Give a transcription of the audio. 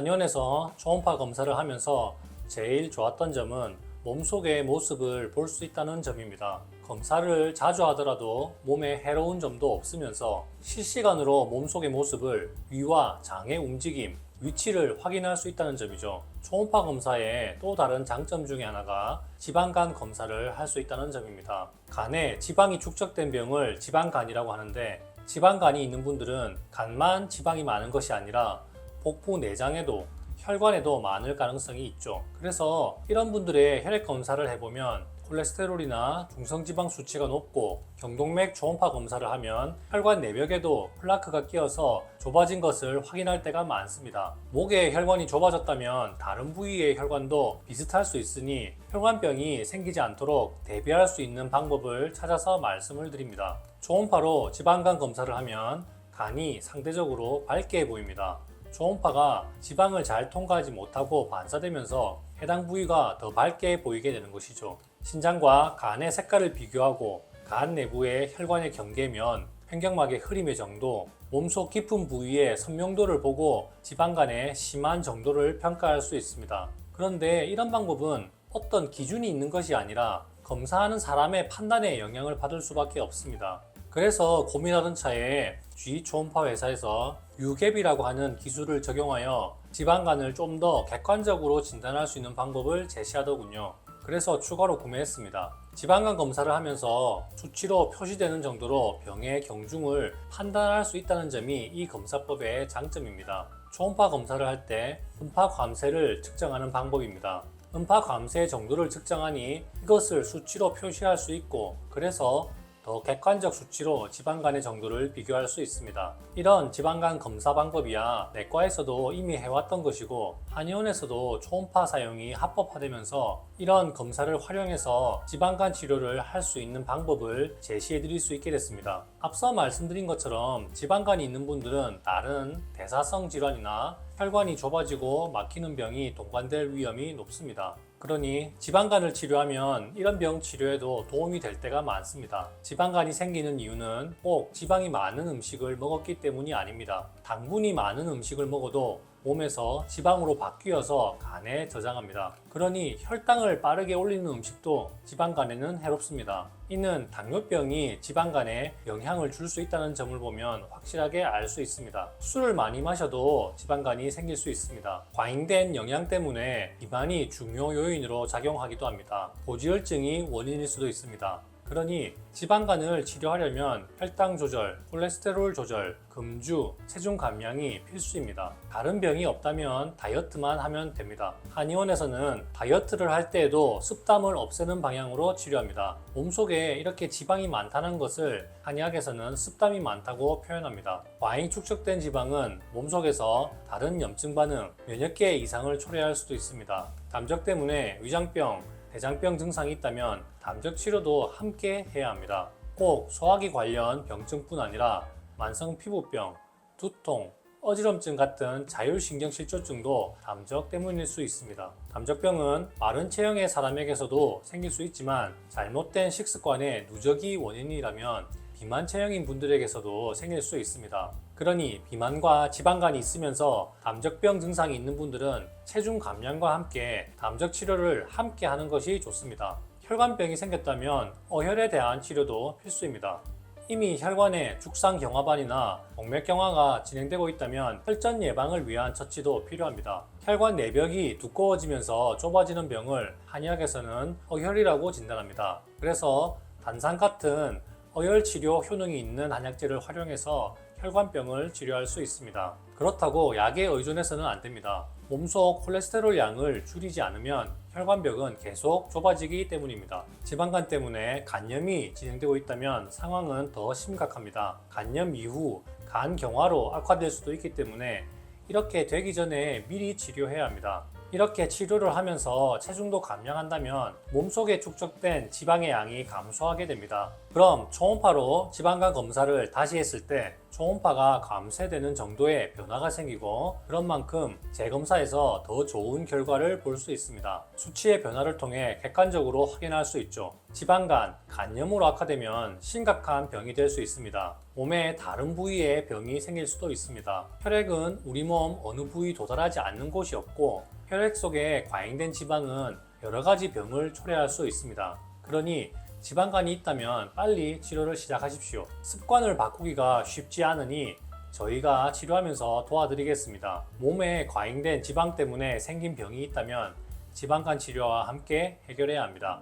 한의원에서 초음파 검사를 하면서 제일 좋았던 점은 몸속의 모습을 볼 수 있다는 점입니다. 검사를 자주 하더라도 몸에 해로운 점도 없으면서 실시간으로 몸속의 모습을 위와 장의 움직임, 위치를 확인할 수 있다는 점이죠. 초음파 검사의 또 다른 장점 중에 하나가 지방간 검사를 할 수 있다는 점입니다. 간에 지방이 축적된 병을 지방간이라고 하는데, 지방간이 있는 분들은 간만 지방이 많은 것이 아니라 복부 내장에도 혈관에도 많을 가능성이 있죠. 그래서 이런 분들의 혈액 검사를 해보면 콜레스테롤이나 중성지방 수치가 높고, 경동맥 초음파 검사를 하면 혈관 내벽에도 플라크가 끼어서 좁아진 것을 확인할 때가 많습니다. 목의 혈관이 좁아졌다면 다른 부위의 혈관도 비슷할 수 있으니 혈관병이 생기지 않도록 대비할 수 있는 방법을 찾아서 말씀을 드립니다. 초음파로 지방간 검사를 하면 간이 상대적으로 밝게 보입니다. 초음파가 지방을 잘 통과하지 못하고 반사되면서 해당 부위가 더 밝게 보이게 되는 것이죠. 신장과 간의 색깔을 비교하고 간 내부의 혈관의 경계면, 횡격막의 흐림의 정도, 몸속 깊은 부위의 선명도를 보고 지방간의 심한 정도를 평가할 수 있습니다. 그런데 이런 방법은 어떤 기준이 있는 것이 아니라 검사하는 사람의 판단에 영향을 받을 수밖에 없습니다. 그래서 고민하던 차에 G초음파 회사에서 유갭이라고 하는 기술을 적용하여 지방간을 좀 더 객관적으로 진단할 수 있는 방법을 제시하더군요. 그래서 추가로 구매했습니다. 지방간 검사를 하면서 수치로 표시되는 정도로 병의 경중을 판단할 수 있다는 점이 이 검사법의 장점입니다. 초음파 검사를 할 때 음파 감쇄를 측정하는 방법입니다. 음파 감쇄 정도를 측정하니 이것을 수치로 표시할 수 있고, 그래서 더 객관적 수치로 지방간의 정도를 비교할 수 있습니다. 이런 지방간 검사 방법이야 내과에서도 이미 해왔던 것이고, 한의원에서도 초음파 사용이 합법화되면서 이런 검사를 활용해서 지방간 치료를 할 수 있는 방법을 제시해 드릴 수 있게 됐습니다. 앞서 말씀드린 것처럼 지방간이 있는 분들은 다른 대사성 질환이나 혈관이 좁아지고 막히는 병이 동반될 위험이 높습니다. 그러니 지방간을 치료하면 이런 병 치료에도 도움이 될 때가 많습니다. 지방간이 생기는 이유는 꼭 지방이 많은 음식을 먹었기 때문이 아닙니다. 당분이 많은 음식을 먹어도 몸에서 지방으로 바뀌어서 간에 저장합니다. 그러니 혈당을 빠르게 올리는 음식도 지방간에는 해롭습니다. 이는 당뇨병이 지방간에 영향을 줄 수 있다는 점을 보면 확실하게 알 수 있습니다. 술을 많이 마셔도 지방간이 생길 수 있습니다. 과잉된 영양 때문에 비만이 중요 요인으로 작용하기도 합니다. 고지혈증이 원인일 수도 있습니다. 그러니 지방간을 치료하려면 혈당 조절, 콜레스테롤 조절, 금주, 체중 감량이 필수입니다. 다른 병이 없다면 다이어트만 하면 됩니다. 한의원에서는 다이어트를 할 때에도 습담을 없애는 방향으로 치료합니다. 몸속에 이렇게 지방이 많다는 것을 한의학에서는 습담이 많다고 표현합니다. 과잉 축적된 지방은 몸속에서 다른 염증 반응, 면역계 이상을 초래할 수도 있습니다. 담적 때문에 위장병, 대장병 증상이 있다면 담적 치료도 함께 해야 합니다. 꼭 소화기 관련 병증뿐 아니라 만성 피부병, 두통, 어지럼증 같은 자율신경실조증도 담적 때문일 수 있습니다. 담적병은 마른 체형의 사람에게서도 생길 수 있지만 잘못된 식습관의 누적이 원인이라면 비만 체형인 분들에게서도 생길 수 있습니다. 그러니 비만과 지방간이 있으면서 담적병 증상이 있는 분들은 체중 감량과 함께 담적 치료를 함께 하는 것이 좋습니다. 혈관병이 생겼다면 어혈에 대한 치료도 필수입니다. 이미 혈관에 죽상경화반이나 동맥경화가 진행되고 있다면 혈전 예방을 위한 처치도 필요합니다. 혈관 내벽이 두꺼워지면서 좁아지는 병을 한의학에서는 어혈이라고 진단합니다. 그래서 단상 같은 어혈 치료 효능이 있는 한약재를 활용해서 혈관병을 치료할 수 있습니다. 그렇다고 약에 의존해서는 안 됩니다. 몸속 콜레스테롤 양을 줄이지 않으면 혈관벽은 계속 좁아지기 때문입니다. 지방간 때문에 간염이 진행되고 있다면 상황은 더 심각합니다. 간염 이후 간경화로 악화될 수도 있기 때문에 이렇게 되기 전에 미리 치료해야 합니다. 이렇게 치료를 하면서 체중도 감량한다면 몸속에 축적된 지방의 양이 감소하게 됩니다. 그럼 초음파로 지방간 검사를 다시 했을 때 초음파가 감쇄되는 정도의 변화가 생기고, 그런 만큼 재검사에서 더 좋은 결과를 볼 수 있습니다. 수치의 변화를 통해 객관적으로 확인할 수 있죠. 지방간, 간염으로 악화되면 심각한 병이 될 수 있습니다. 몸의 다른 부위에 병이 생길 수도 있습니다. 혈액은 우리 몸 어느 부위 도달하지 않는 곳이 없고 혈액 속에 과잉된 지방은 여러 가지 병을 초래할 수 있습니다. 그러니 지방간이 있다면 빨리 치료를 시작하십시오. 습관을 바꾸기가 쉽지 않으니 저희가 치료하면서 도와드리겠습니다. 몸에 과잉된 지방 때문에 생긴 병이 있다면 지방간 치료와 함께 해결해야 합니다.